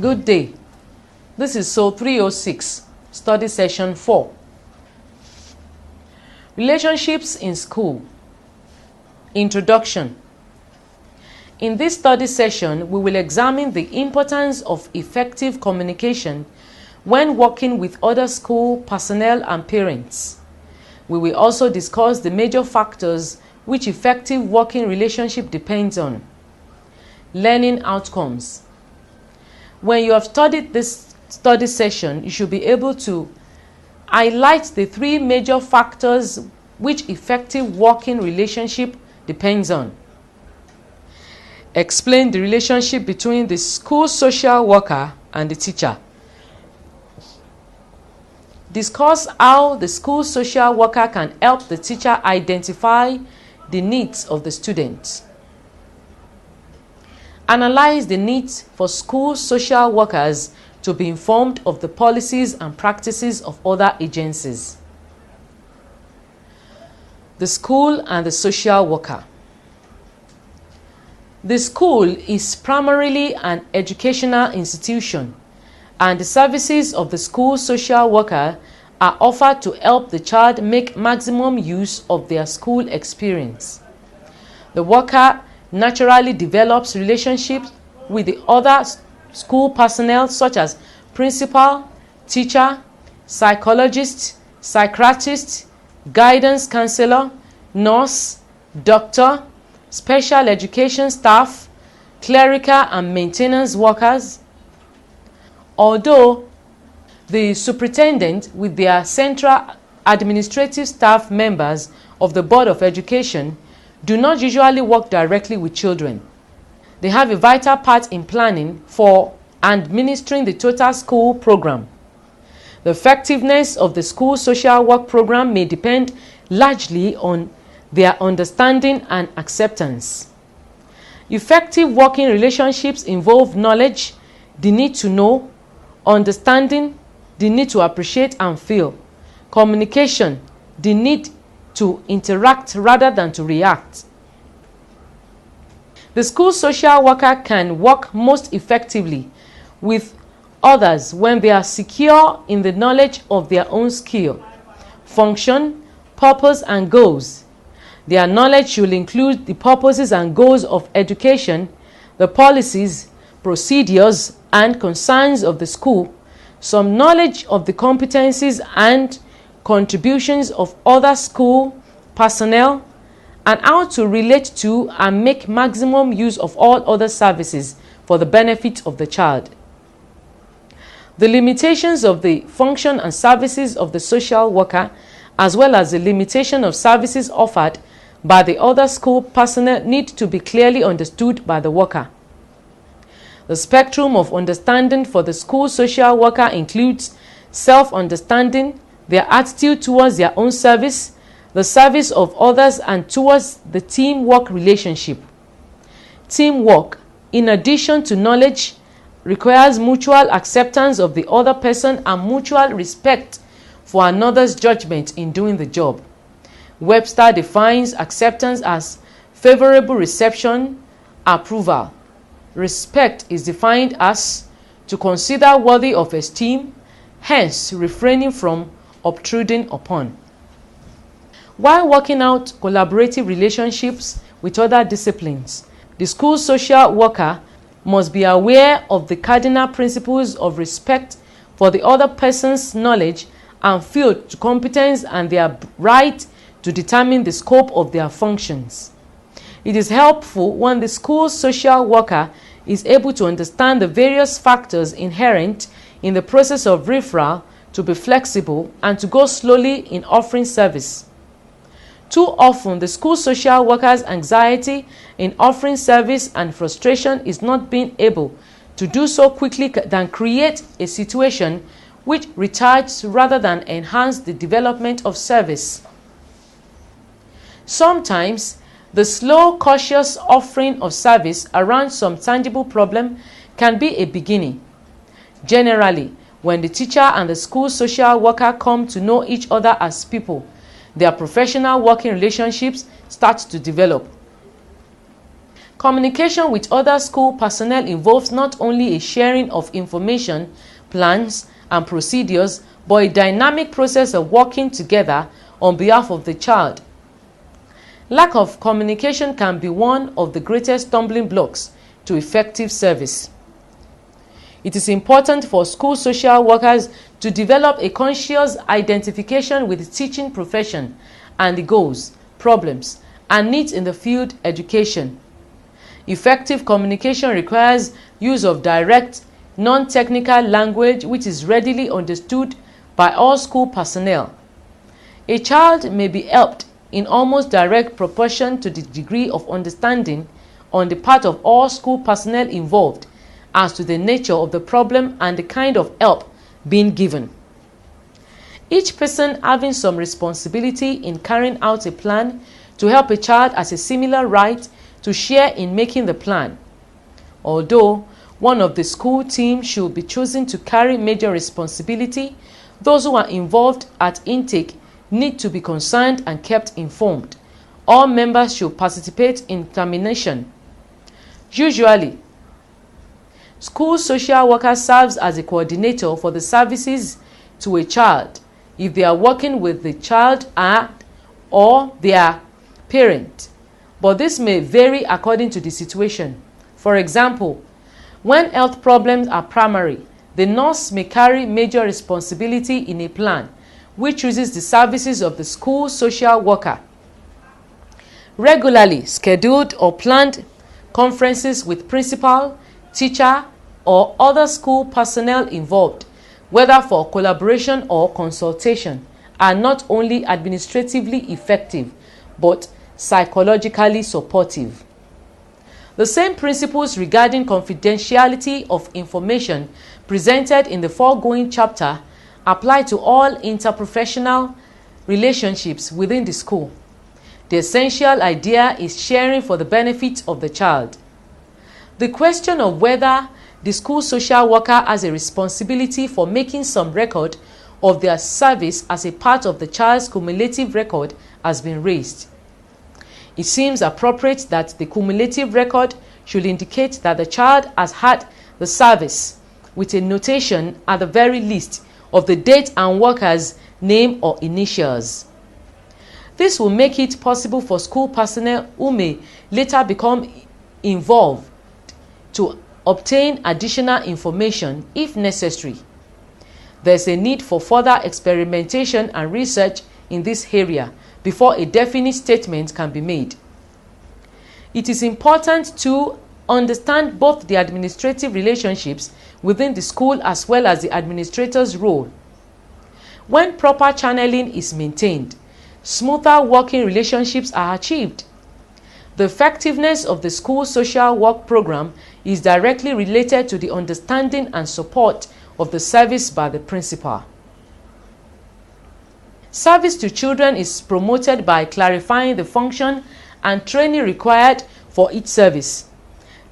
Good day. This is SOL 306, Study Session 4. Relationships in School. Introduction. In this study session, we will examine the importance of effective communication when working with other school personnel and parents. We will also discuss the major factors which effective working relationship depends on. Learning outcomes. When you have studied this study session, you should be able to highlight the three major factors which effective working relationship depends on. Explain the relationship between the school social worker and the teacher. Discuss how the school social worker can help the teacher identify the needs of the students. Analyze the needs for school social workers to be informed of the policies and practices of other agencies. The school and the social worker. The school is primarily an educational institution, and the services of the school social worker are offered to help the child make maximum use of their school experience. The worker naturally develops relationships with the other school personnel such as principal, teacher, psychologist, psychiatrist, guidance counselor, nurse, doctor, special education staff, clerical and maintenance workers. Although the superintendent with their central administrative staff members of the Board of Education do not usually work directly with children, they have a vital part in planning for and administering the total school program. The effectiveness of the school social work program may depend largely on their understanding and acceptance. Effective working relationships involve knowledge, the need to know, understanding, the need to appreciate and feel, communication, the need to interact rather than to react. The school social worker can work most effectively with others when they are secure in the knowledge of their own skill, function, purpose, and goals. Their knowledge should include the purposes and goals of education, the policies, procedures, and concerns of the school, some knowledge of the competencies and contributions of other school personnel, and how to relate to and make maximum use of all other services for the benefit of the child. The limitations of the function and services of the social worker, as well as the limitation of services offered by the other school personnel, need to be clearly understood by the worker. The spectrum of understanding for the school social worker includes self-understanding, their attitude towards their own service, the service of others, and towards the teamwork relationship. Teamwork, in addition to knowledge, requires mutual acceptance of the other person and mutual respect for another's judgment in doing the job. Webster defines acceptance as favorable reception, approval. Respect is defined as to consider worthy of esteem, hence refraining from obtruding upon. While working out collaborative relationships with other disciplines, the school social worker must be aware of the cardinal principles of respect for the other person's knowledge and field competence and their right to determine the scope of their functions. It is helpful when the school social worker is able to understand the various factors inherent in the process of referral, to be flexible, and to go slowly in offering service. Too often, the school social worker's anxiety in offering service and frustration is not being able to do so quickly than create a situation which retards rather than enhance the development of service. Sometimes, the slow, cautious offering of service around some tangible problem can be a beginning. Generally, when the teacher and the school social worker come to know each other as people, their professional working relationships start to develop. Communication with other school personnel involves not only a sharing of information, plans, and procedures, but a dynamic process of working together on behalf of the child. Lack of communication can be one of the greatest stumbling blocks to effective service. It is important for school social workers to develop a conscious identification with the teaching profession and the goals, problems, and needs in the field education. Effective communication requires use of direct, non-technical language which is readily understood by all school personnel. A child may be helped in almost direct proportion to the degree of understanding on the part of all school personnel involved as to the nature of the problem and the kind of help being given. Each person having some responsibility in carrying out a plan to help a child has a similar right to share in making the plan. Although one of the school team should be chosen to carry major responsibility, those who are involved at intake need to be concerned and kept informed. All members should participate in termination. Usually, school social worker serves as a coordinator for the services to a child if they are working with the child or their parent, but this may vary according to the situation. For example, when health problems are primary, the nurse may carry major responsibility in a plan which uses the services of the school social worker. Regularly scheduled or planned conferences with principal, teacher, or other school personnel involved, whether for collaboration or consultation, are not only administratively effective but psychologically supportive. The same principles regarding confidentiality of information presented in the foregoing chapter apply to all interprofessional relationships within the school. The essential idea is sharing for the benefit of the child. The question of whether the school social worker has a responsibility for making some record of their service as a part of the child's cumulative record has been raised. It seems appropriate that the cumulative record should indicate that the child has had the service with a notation at the very least of the date and worker's name or initials. This will make it possible for school personnel who may later become involved to obtain additional information if necessary. There is a need for further experimentation and research in this area before a definite statement can be made. It is important to understand both the administrative relationships within the school as well as the administrator's role. When proper channeling is maintained, smoother working relationships are achieved. The effectiveness of the school social work program is directly related to the understanding and support of the service by the principal. Service to children is promoted by clarifying the function and training required for each service.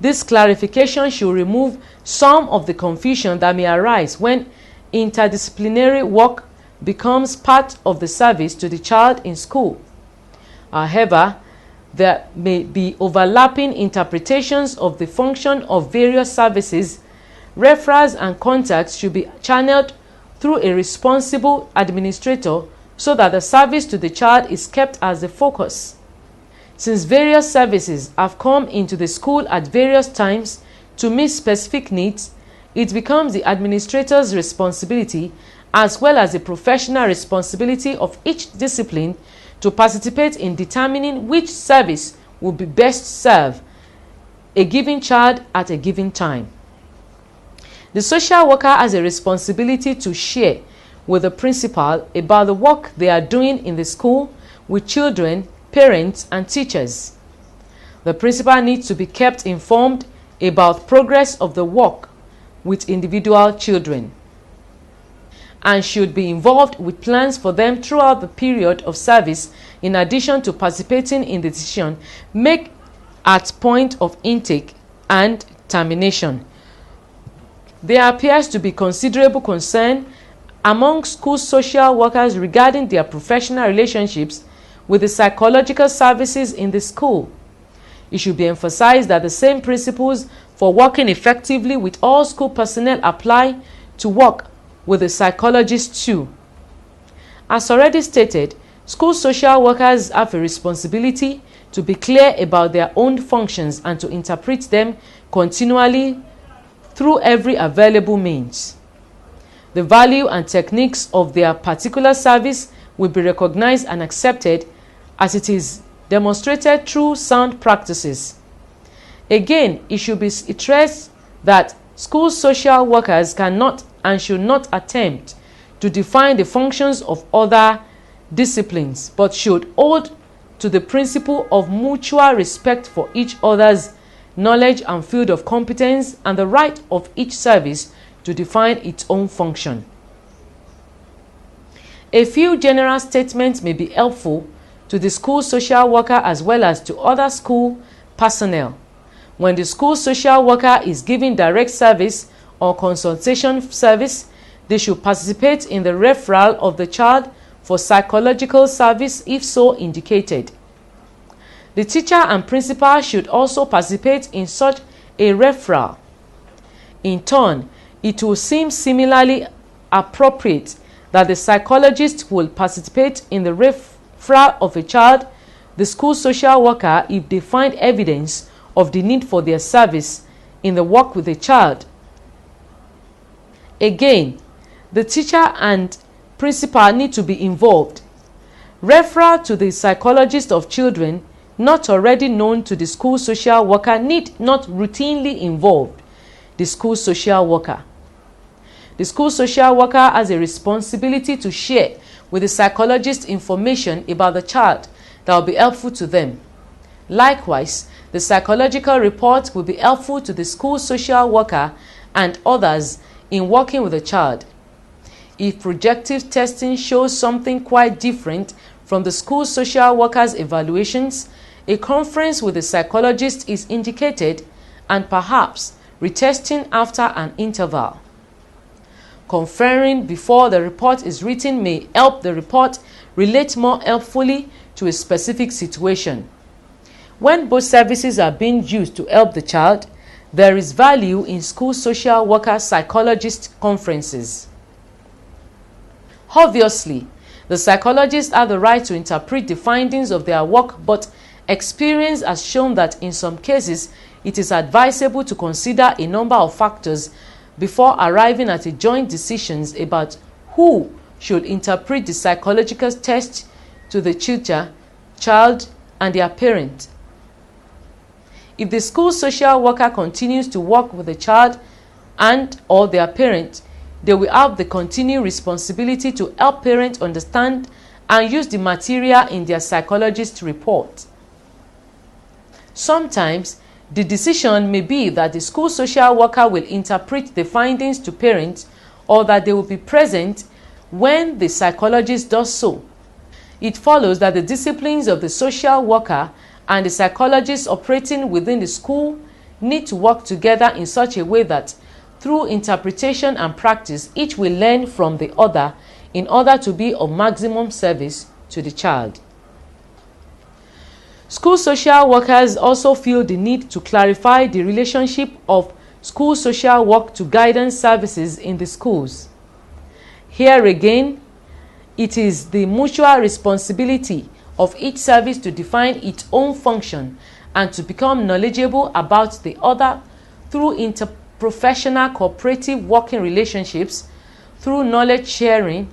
This clarification should remove some of the confusion that may arise when interdisciplinary work becomes part of the service to the child in school. However, there may be overlapping interpretations of the function of various services. Referrals and contacts should be channeled through a responsible administrator so that the service to the child is kept as the focus. Since various services have come into the school at various times to meet specific needs, it becomes the administrator's responsibility as well as the professional responsibility of each discipline to participate in determining which service will be best serve a given child at a given time. The social worker has a responsibility to share with the principal about the work they are doing in the school with children, parents, and teachers. The principal needs to be kept informed about progress of the work with individual children and should be involved with plans for them throughout the period of service in addition to participating in the decision made at point of intake and termination. There appears to be considerable concern among school social workers regarding their professional relationships with the psychological services in the school. It should be emphasized that the same principles for working effectively with all school personnel apply to work with the psychologist too. As already stated, school social workers have a responsibility to be clear about their own functions and to interpret them continually through every available means. The value and techniques of their particular service will be recognized and accepted as it is demonstrated through sound practices. Again, it should be stressed that school social workers cannot and should not attempt to define the functions of other disciplines, but should hold to the principle of mutual respect for each other's knowledge and field of competence and the right of each service to define its own function. A few general statements may be helpful to the school social worker as well as to other school personnel. When the school social worker is giving direct service or consultation service, they should participate in the referral of the child for psychological service if so indicated. The teacher and principal should also participate in such a referral. In turn, it will seem similarly appropriate that the psychologist will participate in the referral of a child, the school social worker, if they find evidence of the need for their service in the work with the child. Again, the teacher and principal need to be involved. Referral to the psychologist of children not already known to the school social worker need not routinely involve the school social worker. The school social worker has a responsibility to share with the psychologist information about the child that will be helpful to them. Likewise, the psychological report will be helpful to the school social worker and others in working with the child. If projective testing shows something quite different from the school social worker's evaluations, a conference with the psychologist is indicated and perhaps retesting after an interval. Conferring before the report is written may help the report relate more helpfully to a specific situation. When both services are being used to help the child, there is value in school social worker psychologist conferences. Obviously, the psychologists have the right to interpret the findings of their work, but experience has shown that in some cases it is advisable to consider a number of factors before arriving at a joint decisions about who should interpret the psychological test to the teacher, child, and their parent. If the school social worker continues to work with the child and or their parent, they will have the continued responsibility to help parents understand and use the material in their psychologist report. Sometimes, the decision may be that the school social worker will interpret the findings to parents or that they will be present when the psychologist does so. It follows that the disciplines of the social worker and the psychologist operating within the school need to work together in such a way that through interpretation and practice, each will learn from the other in order to be of maximum service to the child. School social workers also feel the need to clarify the relationship of school social work to guidance services in the schools. Here again, it is the mutual responsibility of each service to define its own function and to become knowledgeable about the other through interprofessional cooperative working relationships, through knowledge sharing,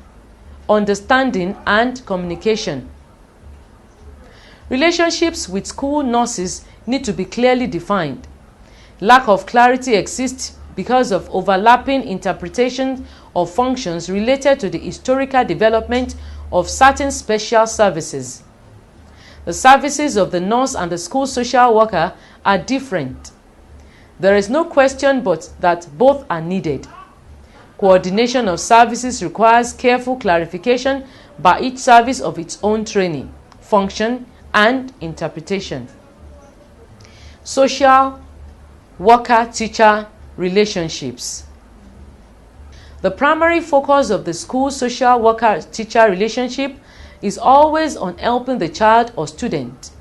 understanding, and communication. Relationships with school nurses need to be clearly defined. Lack of clarity exists because of overlapping interpretation of functions related to the historical development of certain special services. The services of the nurse and the school social worker are different. There is no question but that both are needed. Coordination of services requires careful clarification by each service of its own training, function, and interpretation. Social worker-teacher relationships. The primary focus of the school social worker-teacher relationship is always on helping the child or student.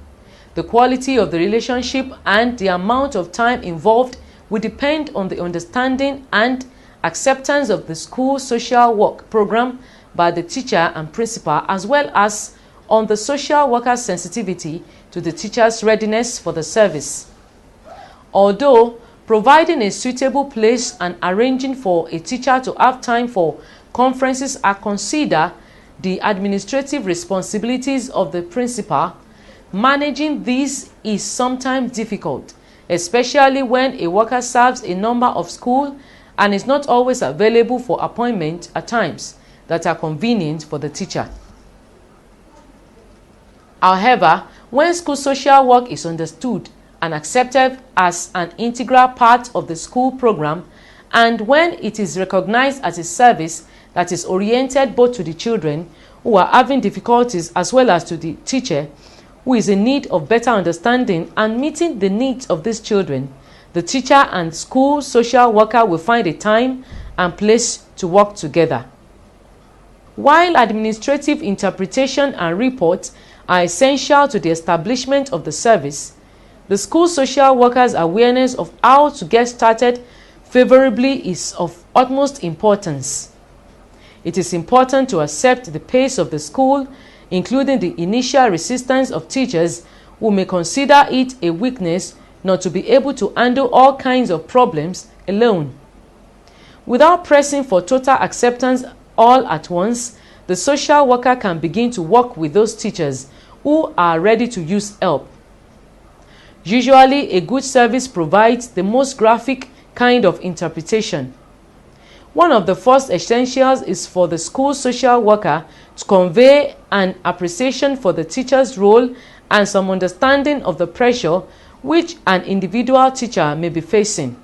The quality of the relationship and the amount of time involved will depend on the understanding and acceptance of the school social work program by the teacher and principal, as well as on the social worker's sensitivity to the teacher's readiness for the service. Although providing a suitable place and arranging for a teacher to have time for conferences are considered the administrative responsibilities of the principal, managing these is sometimes difficult, especially when a worker serves a number of schools and is not always available for appointment at times that are convenient for the teacher. However, when school social work is understood and accepted as an integral part of the school program, and when it is recognized as a service that is oriented both to the children who are having difficulties as well as to the teacher who is in need of better understanding and meeting the needs of these children, the teacher and school social worker will find a time and place to work together. While administrative interpretation and reports are essential to the establishment of the service, the school social worker's awareness of how to get started favorably is of utmost importance. It is important to accept the pace of the school, including the initial resistance of teachers who may consider it a weakness not to be able to handle all kinds of problems alone. Without pressing for total acceptance all at once, the social worker can begin to work with those teachers who are ready to use help. Usually, a good service provides the most graphic kind of interpretation. One of the first essentials is for the school social worker to convey an appreciation for the teacher's role and some understanding of the pressure which an individual teacher may be facing.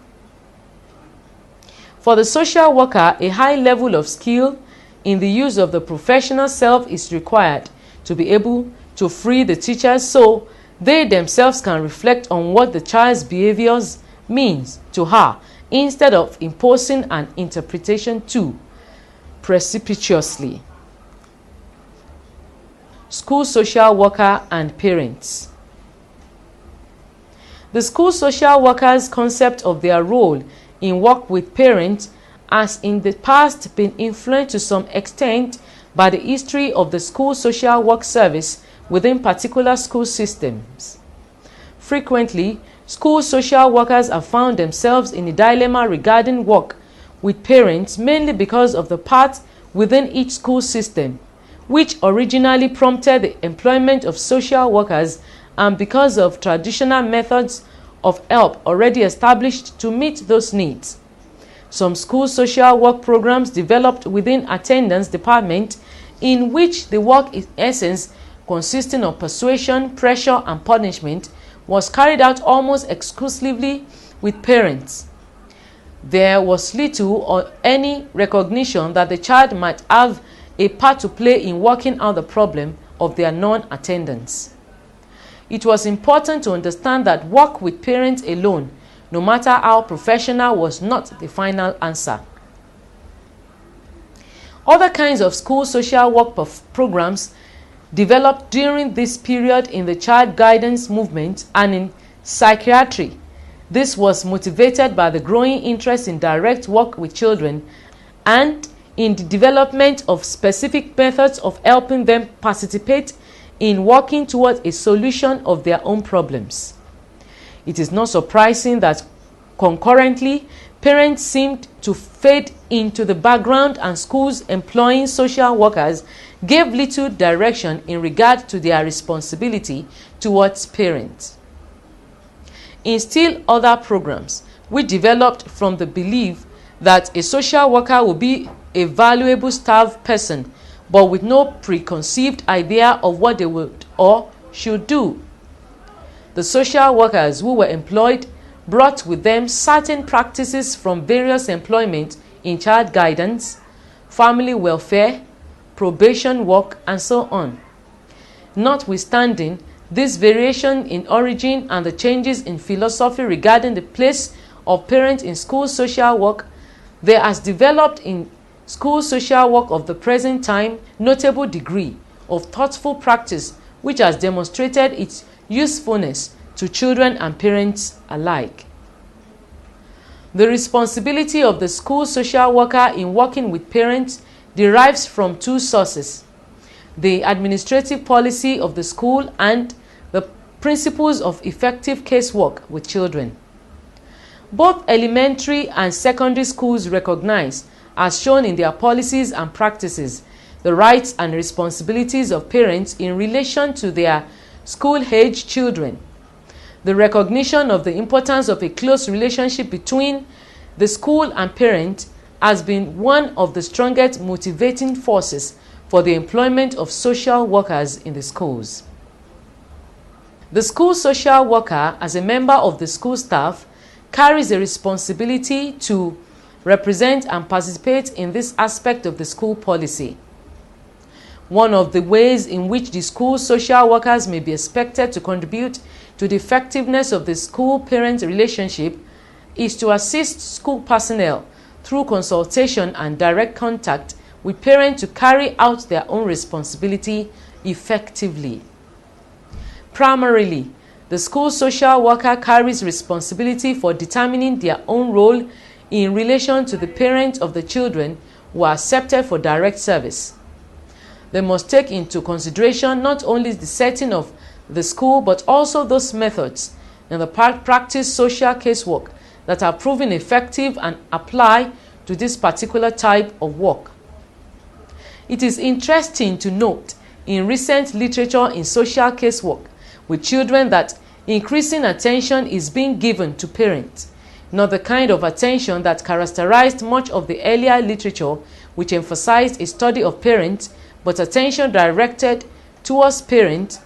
For the social worker, a high level of skill in the use of the professional self is required to be able to free the teachers so they themselves can reflect on what the child's behaviors means to her instead of imposing an interpretation too precipitously. School social worker and parents. The school social worker's concept of their role in work with parents has in the past been influenced to some extent by the history of the school social work service within particular school systems. Frequently, school social workers have found themselves in a dilemma regarding work with parents, mainly because of the part within each school system which originally prompted the employment of social workers and because of traditional methods of help already established to meet those needs. Some school social work programs developed within attendance department in which the work in essence consisting of persuasion, pressure, and punishment was carried out almost exclusively with parents. There was little or any recognition that the child might have a part to play in working out the problem of their non-attendance. It was important to understand that work with parents alone, no matter how professional, was not the final answer. Other kinds of school social work programs developed during this period in the child guidance movement and in psychiatry. This was motivated by the growing interest in direct work with children and in the development of specific methods of helping them participate in working towards a solution of their own problems. It is not surprising that concurrently, parents seemed to fade into the background and schools employing social workers gave little direction in regard to their responsibility towards parents. In still other programs, we developed from the belief that a social worker will be a valuable staff person, but with no preconceived idea of what they would or should do. The social workers who were employed brought with them certain practices from various employment in child guidance, family welfare, probation work, and so on. Notwithstanding this variation in origin and the changes in philosophy regarding the place of parents in school social work, there has developed in school social work of the present time notable degree of thoughtful practice which has demonstrated its usefulness to children and parents alike. The responsibility of the school social worker in working with parents derives from two sources: the administrative policy of the school and the principles of effective casework with children. Both elementary and secondary schools recognize, as shown in their policies and practices, the rights and responsibilities of parents in relation to their school-age children. The recognition of the importance of a close relationship between the school and parent has been one of the strongest motivating forces for the employment of social workers in the schools. The school social worker, as a member of the school staff, carries a responsibility to represent and participate in this aspect of the school policy. One of the ways in which the school social workers may be expected to contribute to the effectiveness of the school-parent relationship is to assist school personnel through consultation and direct contact with parents to carry out their own responsibility effectively. Primarily, the school social worker carries responsibility for determining their own role in relation to the parents of the children who are accepted for direct service. They must take into consideration not only the setting of the school but also those methods in the practice social casework that are proven effective and apply to this particular type of work. It is interesting to note in recent literature in social casework with children that increasing attention is being given to parents, not the kind of attention that characterized much of the earlier literature which emphasized a study of parents, but attention directed towards parents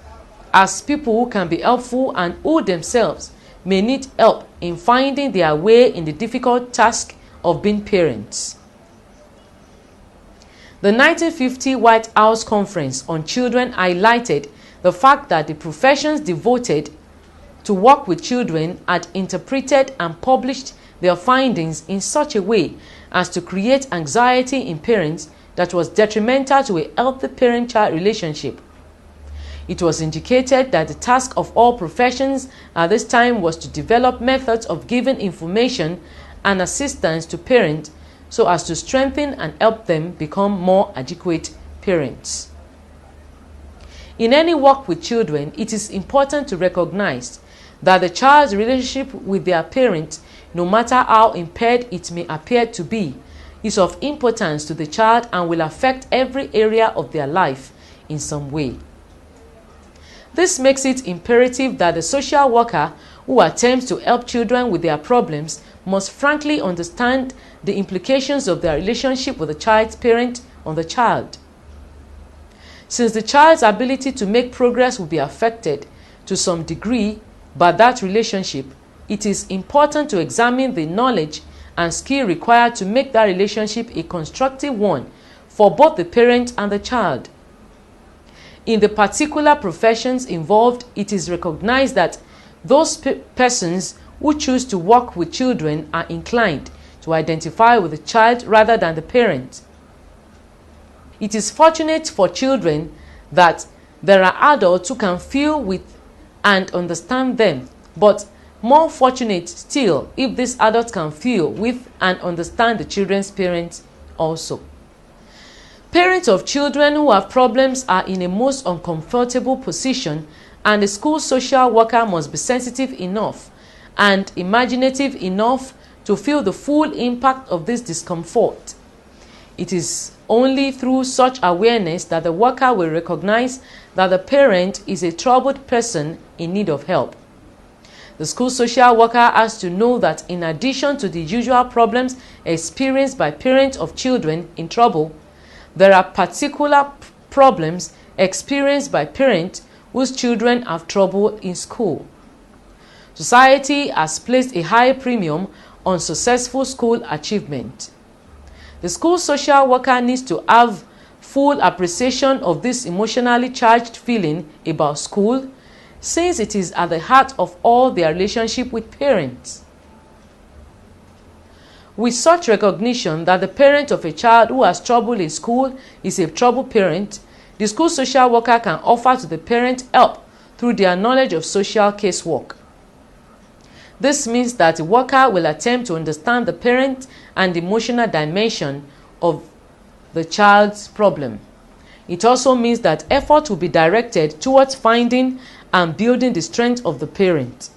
as people who can be helpful and who themselves may need help in finding their way in the difficult task of being parents. The 1950 White House Conference on Children highlighted the fact that the professions devoted to work with children had interpreted and published their findings in such a way as to create anxiety in parents that was detrimental to a healthy parent-child relationship. It was indicated that the task of all professions at this time was to develop methods of giving information and assistance to parents so as to strengthen and help them become more adequate parents. In any work with children, it is important to recognize that the child's relationship with their parents, no matter how impaired it may appear to be, is of importance to the child and will affect every area of their life in some way. This makes it imperative that the social worker who attempts to help children with their problems must frankly understand the implications of their relationship with the child's parent on the child. Since the child's ability to make progress will be affected to some degree by that relationship, it is important to examine the knowledge and skill required to make that relationship a constructive one for both the parent and the child. In the particular professions involved, it is recognized that those persons who choose to work with children are inclined to identify with the child rather than the parent. It is fortunate for children that there are adults who can feel with and understand them, but more fortunate still if these adults can feel with and understand the children's parents also. Parents of children who have problems are in a most uncomfortable position, and the school social worker must be sensitive enough and imaginative enough to feel the full impact of this discomfort. It is only through such awareness that the worker will recognize that the parent is a troubled person in need of help. The school social worker has to know that in addition to the usual problems experienced by parents of children in trouble, there are particular problems experienced by parents whose children have trouble in school. Society has placed a high premium on successful school achievement. The school social worker needs to have full appreciation of this emotionally charged feeling about school, since it is at the heart of all their relationship with parents. With such recognition that the parent of a child who has trouble in school is a troubled parent, the school social worker can offer to the parent help through their knowledge of social casework. This means that the worker will attempt to understand the parent and emotional dimension of the child's problem. It also means that effort will be directed towards finding and building the strength of the parent.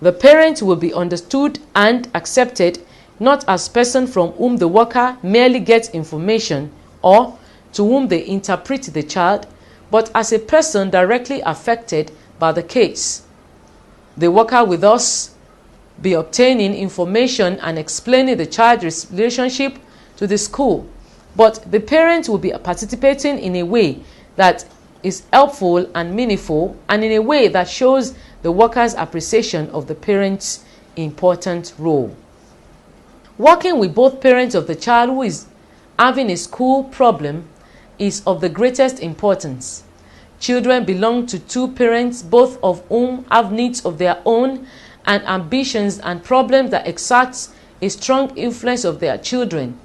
The parent will be understood and accepted not as person from whom the worker merely gets information or to whom they interpret the child, but as a person directly affected by the case. The worker will thus be obtaining information and explaining the child's relationship to the school, but the parent will be participating in a way that is helpful and meaningful, and in a way that shows the worker's appreciation of the parent's important role. Working with both parents of the child who is having a school problem is of the greatest importance. Children belong to two parents, both of whom have needs of their own and ambitions and problems that exert a strong influence of their children.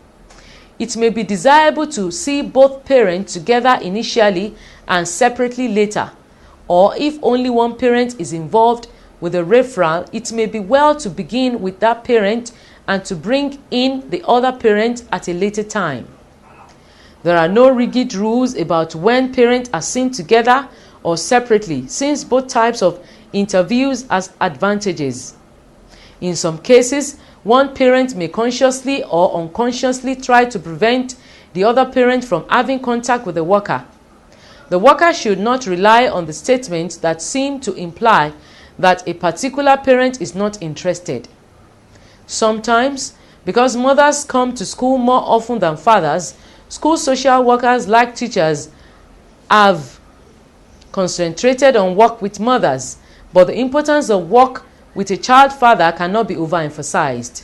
It may be desirable to see both parents together initially and separately later, or if only one parent is involved with a referral, it may be well to begin with that parent and to bring in the other parent at a later time. There are no rigid rules about when parents are seen together or separately, since both types of interviews has advantages. In some cases, one parent may consciously or unconsciously try to prevent the other parent from having contact with the worker. The worker should not rely on the statements that seem to imply that a particular parent is not interested. Sometimes, because mothers come to school more often than fathers, school social workers, like teachers, have concentrated on work with mothers, but the importance of work with a child father cannot be overemphasized.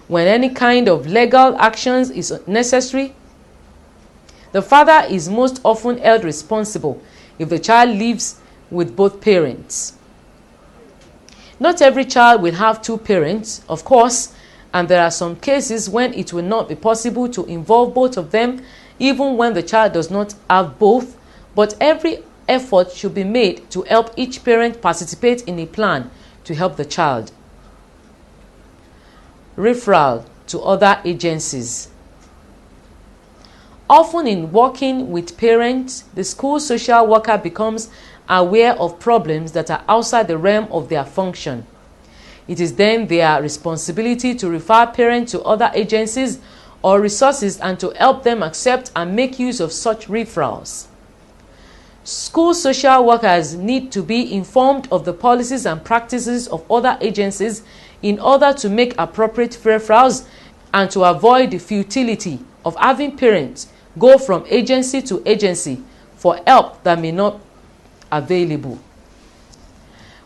When any kind of legal actions is necessary, the father is most often held responsible if the child lives with both parents. Not every child will have two parents, of course, and there are some cases when it will not be possible to involve both of them, even when the child does not have both, but every effort should be made to help each parent participate in a plan to help the child. Referral to other agencies. Often in working with parents, the school social worker becomes aware of problems that are outside the realm of their function. It is then their responsibility to refer parents to other agencies or resources and to help them accept and make use of such referrals. School social workers need to be informed of the policies and practices of other agencies in order to make appropriate referrals and to avoid the futility of having parents go from agency to agency for help that may not be available.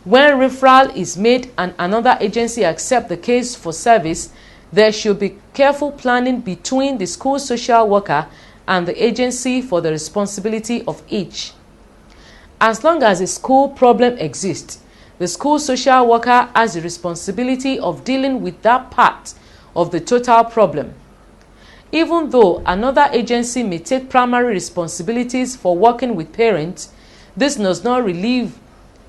When referral is made and another agency accepts the case for service, there should be careful planning between the school social worker and the agency for the responsibility of each. As long as a school problem exists, the school social worker has the responsibility of dealing with that part of the total problem. Even though another agency may take primary responsibilities for working with parents, this does not relieve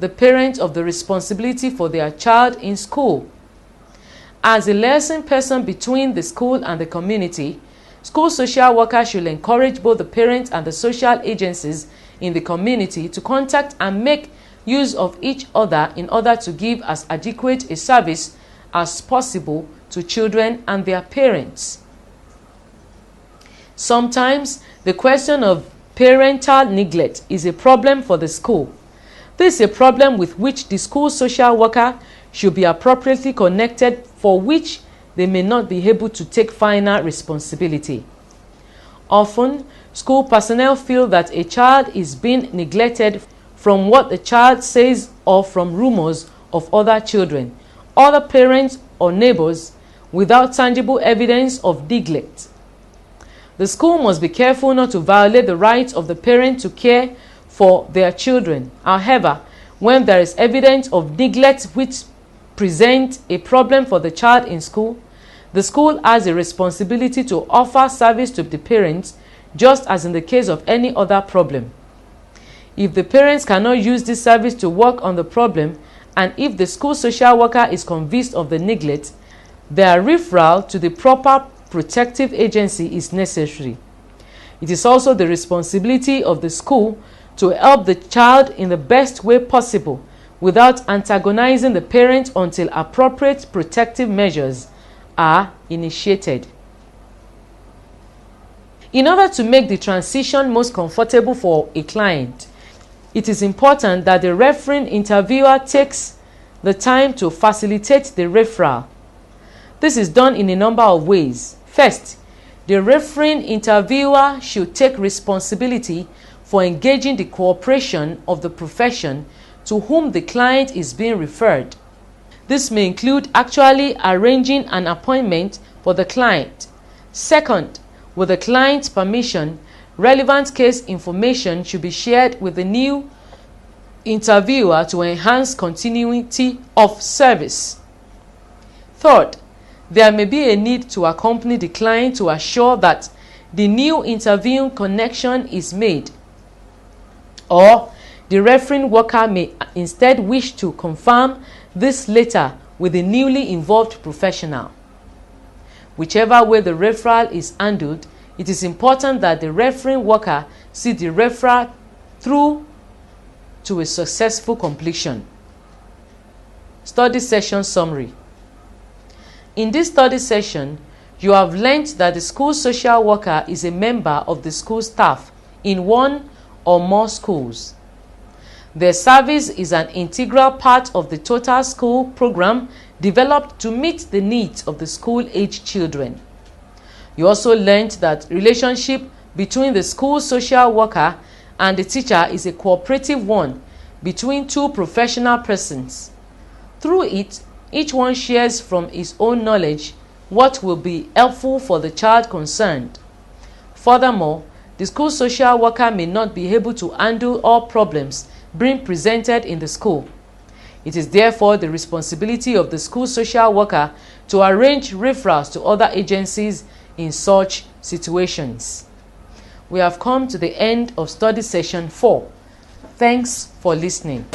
the parent of the responsibility for their child in school. As a liaison person between the school and the community, school social workers should encourage both the parents and the social agencies in the community to contact and make use of each other in order to give as adequate a service as possible to children and their parents. Sometimes the question of parental neglect is a problem for the school. This is a problem with which the school social worker should be appropriately connected, for which they may not be able to take final responsibility. Often, school personnel feel that a child is being neglected from what the child says or from rumors of other children, other parents or neighbors, without tangible evidence of neglect. The school must be careful not to violate the rights of the parent to care for their children. However, when there is evidence of neglect which presents a problem for the child in school, the school has a responsibility to offer service to the parents, just as in the case of any other problem. If the parents cannot use this service to work on the problem, and if the school social worker is convinced of the neglect, their referral to the proper protective agency is necessary. It is also the responsibility of the school to help the child in the best way possible without antagonizing the parent until appropriate protective measures are initiated. In order to make the transition most comfortable for a client, it is important that the referring interviewer takes the time to facilitate the referral. This is done in a number of ways. First, the referring interviewer should take responsibility for engaging the cooperation of the profession to whom the client is being referred. This may include actually arranging an appointment for the client. Second, with the client's permission, relevant case information should be shared with the new interviewer to enhance continuity of service. Third, there may be a need to accompany the client to assure that the new interviewing connection is made, or the referring worker may instead wish to confirm this later with the newly involved professional. Whichever way the referral is handled, it is important that the referring worker see the referral through to a successful completion. Study session summary. In this study session, you have learned that the school social worker is a member of the school staff in one or more schools. Their service is an integral part of the total school program developed to meet the needs of the school-age children. You also learned that relationship between the school social worker and the teacher is a cooperative one between two professional persons. Through it, each one shares from his own knowledge what will be helpful for the child concerned. Furthermore, the school social worker may not be able to handle all problems being presented in the school. It is therefore the responsibility of the school social worker to arrange referrals to other agencies in such situations. We have come to the end of study session 4. Thanks for listening.